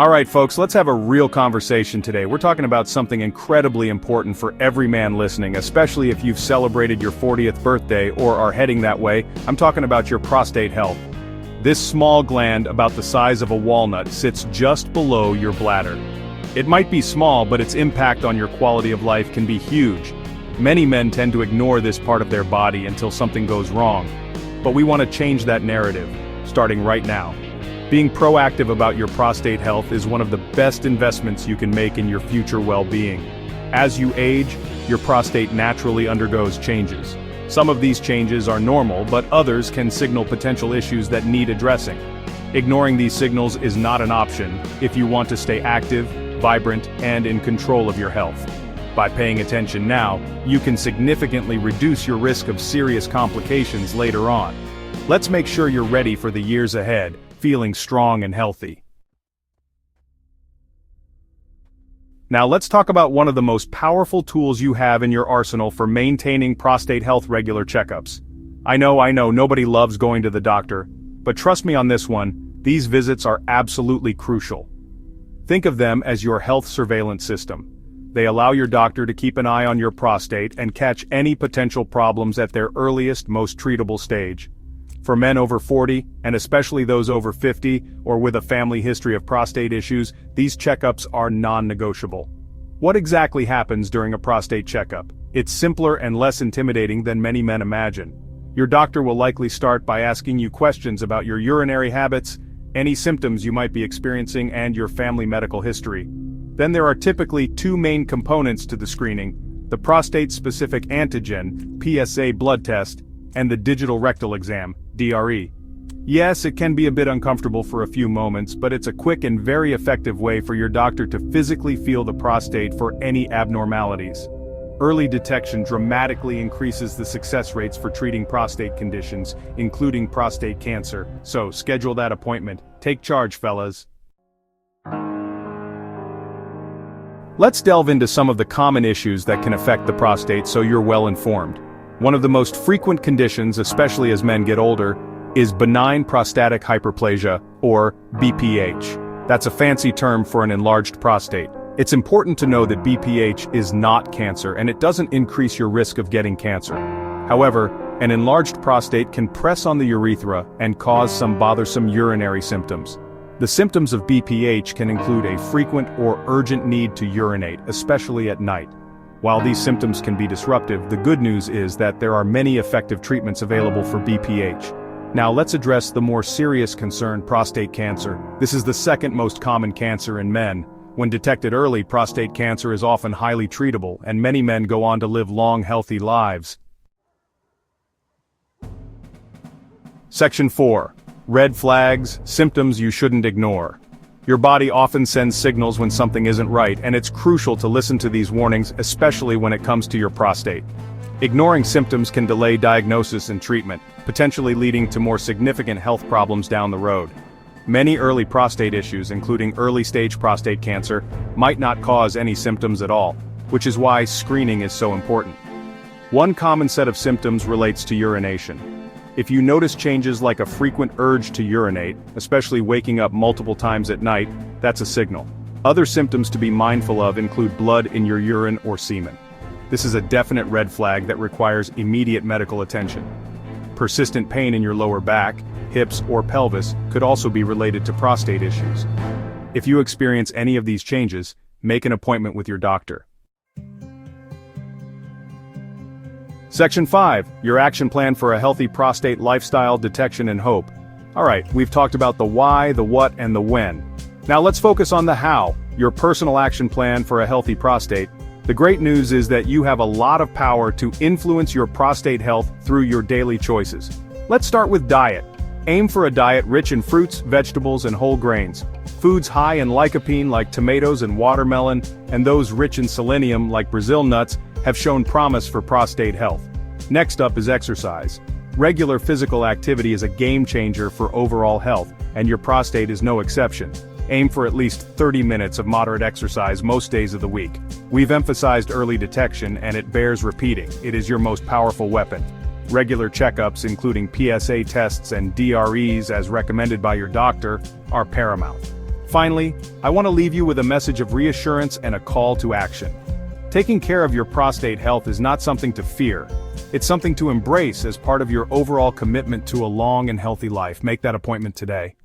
Alright folks, let's have a real conversation today. We're talking about something incredibly important for every man listening, especially if you've celebrated your 40th birthday or are heading that way. I'm talking about your prostate health. This small gland, about the size of a walnut, sits just below your bladder. It might be small, but its impact on your quality of life can be huge. Many men tend to ignore this part of their body until something goes wrong. But we want to change that narrative, starting right now. Being proactive about your prostate health is one of the best investments you can make in your future well-being. As you age, your prostate naturally undergoes changes. Some of these changes are normal, but others can signal potential issues that need addressing. Ignoring these signals is not an option if you want to stay active, vibrant, and in control of your health. By paying attention now, you can significantly reduce your risk of serious complications later on. Let's make sure you're ready for the years ahead, feeling strong and healthy. Now let's talk about one of the most powerful tools you have in your arsenal for maintaining prostate health: regular checkups. I know, nobody loves going to the doctor, but trust me on this one, these visits are absolutely crucial. Think of them as your health surveillance system. They allow your doctor to keep an eye on your prostate and catch any potential problems at their earliest, most treatable stage. For men over 40, and especially those over 50, or with a family history of prostate issues, these checkups are non-negotiable. What exactly happens during a prostate checkup? It's simpler and less intimidating than many men imagine. Your doctor will likely start by asking you questions about your urinary habits, any symptoms you might be experiencing, and your family medical history. Then there are typically two main components to the screening: the prostate-specific antigen, PSA blood test, and the digital rectal exam, DRE. Yes, it can be a bit uncomfortable for a few moments, but it's a quick and very effective way for your doctor to physically feel the prostate for any abnormalities. Early detection dramatically increases the success rates for treating prostate conditions, including prostate cancer. So, schedule that appointment. Take charge, fellas. Let's delve into some of the common issues that can affect the prostate so you're well informed. One of the most frequent conditions, especially as men get older, is benign prostatic hyperplasia, or BPH. That's a fancy term for an enlarged prostate. It's important to know that BPH is not cancer, and it doesn't increase your risk of getting cancer. However, an enlarged prostate can press on the urethra and cause some bothersome urinary symptoms. The symptoms of BPH can include a frequent or urgent need to urinate, especially at night. While these symptoms can be disruptive, the good news is that there are many effective treatments available for BPH. Now let's address the more serious concern: prostate cancer. This is the second most common cancer in men. When detected early, prostate cancer is often highly treatable, and many men go on to live long, healthy lives. Section 4. Red flags, symptoms you shouldn't ignore. Your body often sends signals when something isn't right, and it's crucial to listen to these warnings, especially when it comes to your prostate. Ignoring symptoms can delay diagnosis and treatment, potentially leading to more significant health problems down the road. Many early prostate issues, including early-stage prostate cancer, might not cause any symptoms at all, which is why screening is so important. One common set of symptoms relates to urination. If you notice changes like a frequent urge to urinate, especially waking up multiple times at night, that's a signal. Other symptoms to be mindful of include blood in your urine or semen. This is a definite red flag that requires immediate medical attention. Persistent pain in your lower back, hips, or pelvis could also be related to prostate issues. If you experience any of these changes, make an appointment with your doctor. Section 5. Your action plan for a healthy prostate: lifestyle, detection, and hope. Alright, we've talked about the why, the what, and the when. Now let's focus on the how, your personal action plan for a healthy prostate. The great news is that you have a lot of power to influence your prostate health through your daily choices. Let's start with diet. Aim for a diet rich in fruits, vegetables, and whole grains. Foods high in lycopene like tomatoes and watermelon, and those rich in selenium like Brazil nuts, have shown promise for prostate health. Next up is exercise. Regular physical activity is a game changer for overall health, and your prostate is no exception. Aim for at least 30 minutes of moderate exercise most days of the week. We've emphasized early detection, and it bears repeating. It is your most powerful weapon. Regular checkups, including PSA tests and DREs as recommended by your doctor, are paramount. Finally, I want to leave you with a message of reassurance and a call to action. Taking care of your prostate health is not something to fear. It's something to embrace as part of your overall commitment to a long and healthy life. Make that appointment today.